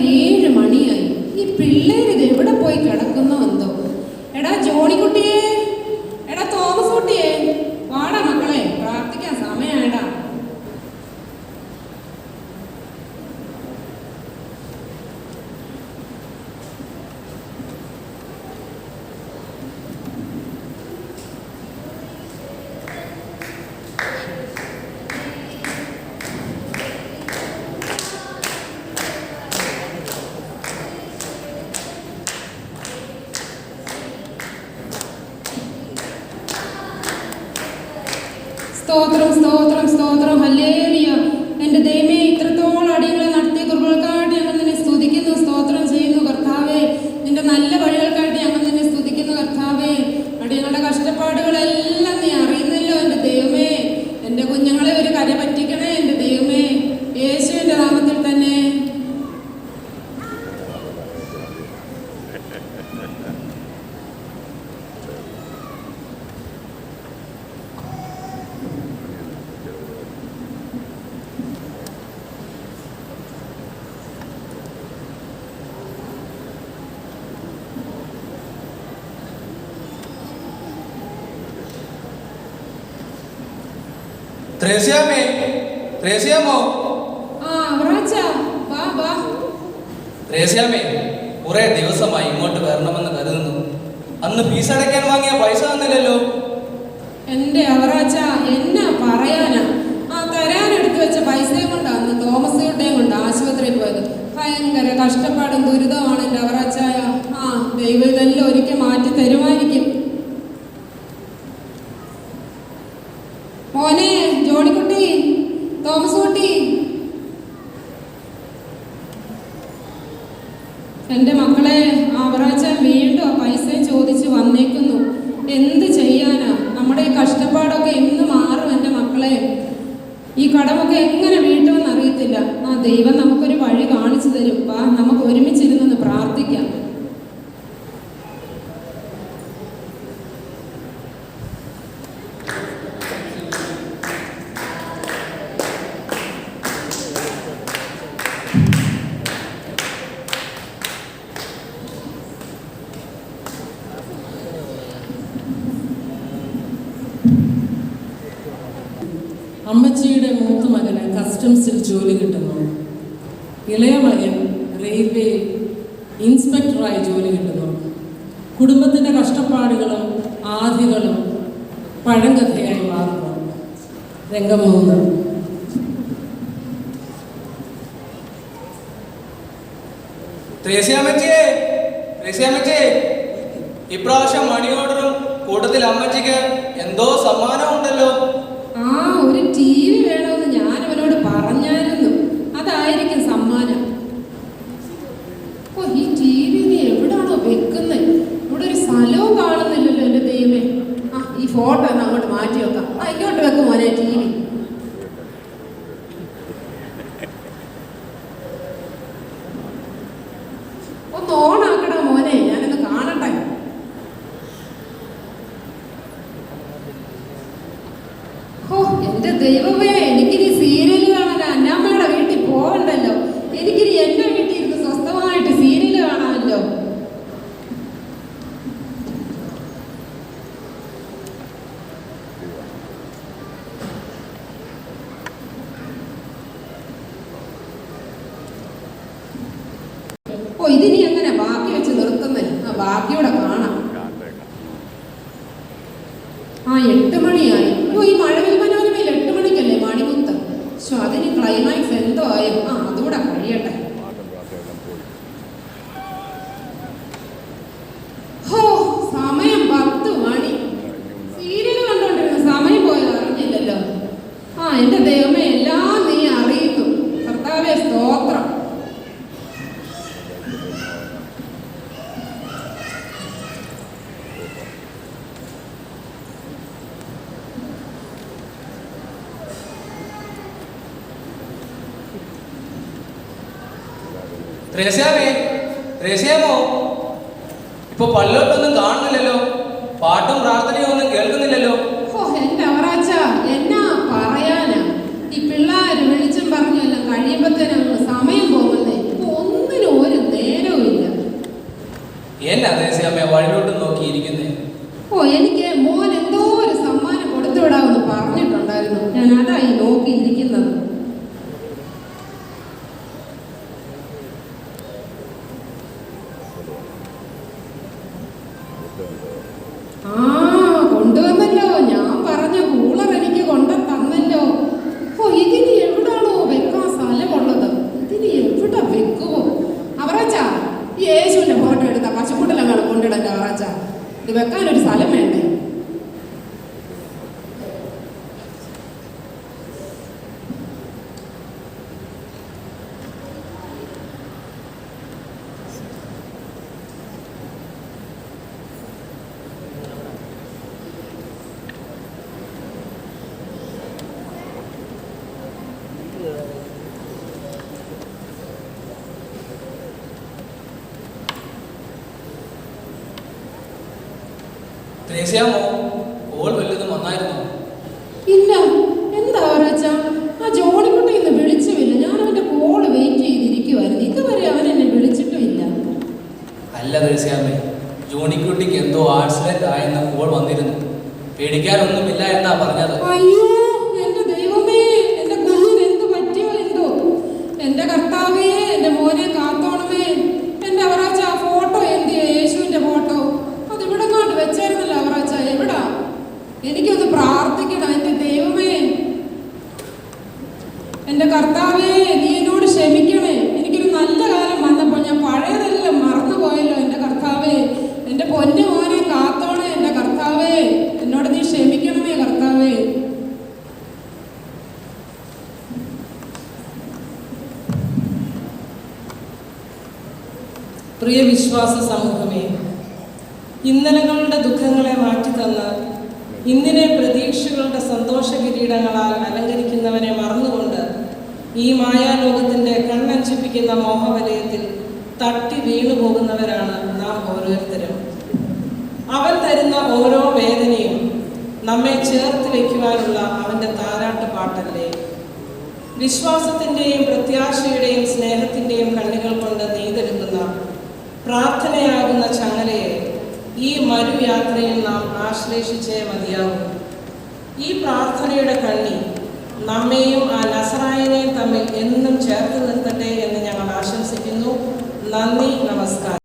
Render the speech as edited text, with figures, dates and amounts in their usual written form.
7 മണിയായി. ഈ പിള്ളേര് ഇത് എവിടെ പോയി കിടക്കുന്നോ എന്തോ. എടാ ജോണിക്കുട്ടിയെ, എടാ തോമസ് കുട്ടിയെ, വാടാ മക്കളെ, പ്രാർത്ഥിക്കാൻ സമയമായിടാ. സ്തോത്രം സ്തോത്രം സ്തോത്രം, ഹല്ലേലൂയ. എൻ്റെ ദൈവമേ, ഇത്രത്തോളം അടിയങ്ങളെ നടത്തിയ കൃപകൾക്കായിട്ട് ഞങ്ങൾ നിന്നെ സ്തുതിക്കുന്നു, സ്തോത്രം ചെയ്യുന്നു കർത്താവേ. നിന്റെ നല്ല വഴികൾക്കായിട്ട് ഞങ്ങൾ നിന്നെ സ്തുതിക്കുന്നു കർത്താവേ. അടിയങ്ങളുടെ കഷ്ടപ്പാടുകളെല്ലാം നീ അറിയുന്നല്ലോ എൻ്റെ ദൈവമേ. എൻ്റെ കുഞ്ഞുങ്ങളെ ഒരു കര പറ്റിക്കണേ എൻ്റെ ദൈവമേ, യേശുവിൻ്റെ നാമത്തിൽ തന്നെ. ത്രേസ്യാമേ, ത്രേസ്യാമോ? ത്രേസ്യാമേ, കുറെ ദിവസമായി ഇങ്ങോട്ട് വരണമെന്ന് കരുതുന്നു. അന്ന് ഫീസ് അടയ്ക്കാൻ വാങ്ങിയ പൈസ തന്നില്ലല്ലോ. എന്റെ അവറാച്ച, എന്നാ പറയാനാ, തരാനെടുത്ത് വെച്ച പൈസയും കൊണ്ടാ അന്ന് തോമസ് കുട്ടിയും കൊണ്ട് ആശുപത്രിയിൽ പോയത്. ഭയങ്കര കഷ്ടപ്പാടും ദുരിതമാണ് എൻ്റെ അവറാച്ചായ. ദൈവം ഇതെല്ലാം ഒരിക്കൽ മാറ്റി തരുമായിരിക്കും. മോനെ ജോണിക്കുട്ടി, തോമസ് കുട്ടി, എൻ്റെ മക്കളെ, അവറാച്ചാൻ വീണ്ടും ആ പൈസയും ചോദിച്ച് വന്നേക്കുന്നു. എന്ത് ചെയ്യാനാ, നമ്മുടെ ഈ കഷ്ടപ്പാടൊക്കെ എന്ന് മാറും എൻ്റെ മക്കളെ. ഈ കടമൊക്കെ എങ്ങനെ വീട്ടുമെന്ന് അറിയത്തില്ല. ദൈവം നമുക്കൊരു വഴി കാണിച്ചു തരും. നമുക്ക് ഒരുമിച്ചിരുന്നൊന്ന് പ്രാർത്ഥിക്കാം. അമ്മച്ചിയുടെ മൂത്ത മകന് കസ്റ്റംസിൽ ജോലി കിട്ടുന്നു. ഇളയ മകൻ റെയിൽവേ ഇൻസ്പെക്ടറായി ജോലി കിട്ടുന്നു. കുടുംബത്തിൻ്റെ കഷ്ടപ്പാടുകളും ആധികളും പഴങ്കഥയായി മാറുന്നു. രംഗം 3. ത്രേസ്യാമ്മച്ചിയെ, ത്രേസ്യാമ്മച്ചിയെ, ഇപ്രാവശ്യം മണി ഓർഡറും കൂട്ടത്തിൽ അമ്മച്ചിക്ക് എന്തോ സമ്മാനം ഉണ്ടല്ലോ. ഒരു TV വേണമെന്ന് ഞാൻ അവനോട് പറഞ്ഞായിരുന്നു. അതായിരിക്കും സമ്മാനം. ഈ TV നീ എവിടാണോ വെക്കുന്നത്? ഇവിടെ ഒരു സ്ഥലവും കാണുന്നില്ലല്ലോ എൻ്റെ ദൈവമേ. ഈ ഫോട്ടോ ഒന്ന് അങ്ങോട്ട് മാറ്റി വെക്കാം. ഇങ്ങോട്ട് വെക്കും മോനെ TV. ഒന്ന് ഓണാക്കടാ മോനെ, ഞാനൊന്ന് കാണട്ടെ. എന്റെ ദൈവമേ, എനിക്കിനി സീരിയല് കാണാൻ അന്നാമ്മയുടെ വീട്ടിൽ പോകണ്ടല്ലോ. എനിക്കിനി എന്റെ വീട്ടിൽ ഇരുന്ന് സ്വസ്ഥമായിട്ട് സീരിയല് കാണാമല്ലോ. ഇതിനി എങ്ങനെ ബാക്കി വെച്ച് നിർത്തുന്നേ? ബാക്കിയോടെ കാണാം. 8 മണിയായി. ഈ മഴവിൽ മനോരമയിൽ 8 മണിക്കല്ലേ മണിമുത്ത്. അതിന് ക്ലൈമാക്സ് എന്തോ ആയോ? അതുകൂടെ കഴിയട്ടെ. സമയം 10 മണി. സീരിയൽ കണ്ടോണ്ടിരുന്ന സമയം പോയത് അറിഞ്ഞില്ലല്ലോ. എൻ്റെ ദൈവമേ, എല്ലാം നീ അറിയുന്നു കർത്താവേ, സ്തോത്രം. ത്രേസ്യാമേ, ത്രേസ്യാമോ, ഇപ്പൊ പള്ളിയോട്ടൊന്നും കാണുന്നില്ലല്ലോ. പാട്ടും പ്രാർത്ഥനയും ഒന്നും കേൾക്കുന്നില്ലല്ലോ. എന്റെ അവറാച്ച, എന്നാ പറയാനാ, ഈ പിള്ളേര് വിളിച്ചും പറഞ്ഞല്ലോ കഴിയുമ്പത്തേനും സമയം പോകുന്നേ. ഒന്നിനും ത്രേസ്യാമോ, കോൾ വല്ലതും വന്നായിരുന്നോ? ഇല്ല. എന്താ അവരാച്ച? ആ ജോണിക്കുട്ടി ഇന്ന് വിളിച്ചുമില്ല. ഞാൻ അവന്റെ കോള് വെയിറ്റ് ചെയ്തിരിക്കുവായിരുന്നു. ഇതുവരെ അവൻ എന്നെ വിളിച്ചിട്ടുമില്ല. അല്ല ത്രേസ്യാമേ, ജോണിക്കുട്ടിക്ക് എന്തോ ആക്സിഡന്റ് ആയെന്ന കോൾ വന്നിരുന്നു. പേടിക്കാനൊന്നുമില്ല എന്നാ പറഞ്ഞത്. അയ്യോ എന്റെ ദൈവമേ, എന്റെ കുഞ്ഞിന് എന്ത് പറ്റിയോ എന്തോ. എന്റെ കർത്താവേ, എന്റെ മോനെ കാത്തോണമേ. എന്റെ അവറാച്ച ഫോട്ടോ എന്തിയോ? യേശുവിന്റെ ഫോട്ടോ അത് ഇവിടെ കൊണ്ട് വെച്ചായിരുന്നല്ലോ അവറാച്ച. എവിടാ? എനിക്കൊന്ന് പ്രാർത്ഥിക്കണം എന്റെ ദൈവമേ. എന്റെ കർത്താവേ, നീ എന്നോട് ക്ഷമിക്കണേ. എനിക്കൊരു നല്ല കാലം വന്നപ്പോൾ ഞാൻ പഴയതെല്ലാം മറന്നുപോയല്ലോ. എന്റെ കർത്താവേ, എന്റെ പൊന്നു മോനെ കാത്തോണേ. എന്റെ കർത്താവേ, എന്നോട് നീ ക്ഷമിക്കണമേ കർത്താവേ. പ്രിയ വിശ്വാസ സമൂഹമേ, ഇന്നലകളുടെ ദുഃഖങ്ങളെ മാറ്റിത്തന്ന് ഇന്നിനെ പ്രതീക്ഷകളുടെ സന്തോഷ കിരീടങ്ങളാൽ അലങ്കരിക്കുന്നവനെ മറന്നുകൊണ്ട് ഈ മായാലോകത്തിൻ്റെ കണ്ണഞ്ചിപ്പിക്കുന്ന മോഹവലയത്തിൽ തട്ടി വീണു പോകുന്നവരാണ് നാം ഓരോരുത്തരും. അവൻ തരുന്ന ഓരോ വേദനയും നമ്മെ ചേർത്ത് വയ്ക്കുവാനുള്ള അവൻ്റെ താരാട്ട് പാട്ടല്ലേ. വിശ്വാസത്തിൻ്റെയും പ്രത്യാശയുടെയും സ്നേഹത്തിൻ്റെയും കണ്ണുകൾ കൊണ്ട് നെയ്തെടുക്കുന്ന പ്രാർത്ഥനയാകുന്ന ചങ്ങലയെ ഈ മരുയാത്രയിൽ നാം ആശ്ലേഷിച്ചേ മതിയാകും. ഈ പ്രാർത്ഥനയുടെ കണ്ണി നമ്മെയും ആ നസറായനെയും തമ്മിൽ എന്നും ചേർത്ത് നിർത്തട്ടെ എന്ന് ഞങ്ങൾ ആശംസിക്കുന്നു. നന്ദി, നമസ്കാരം.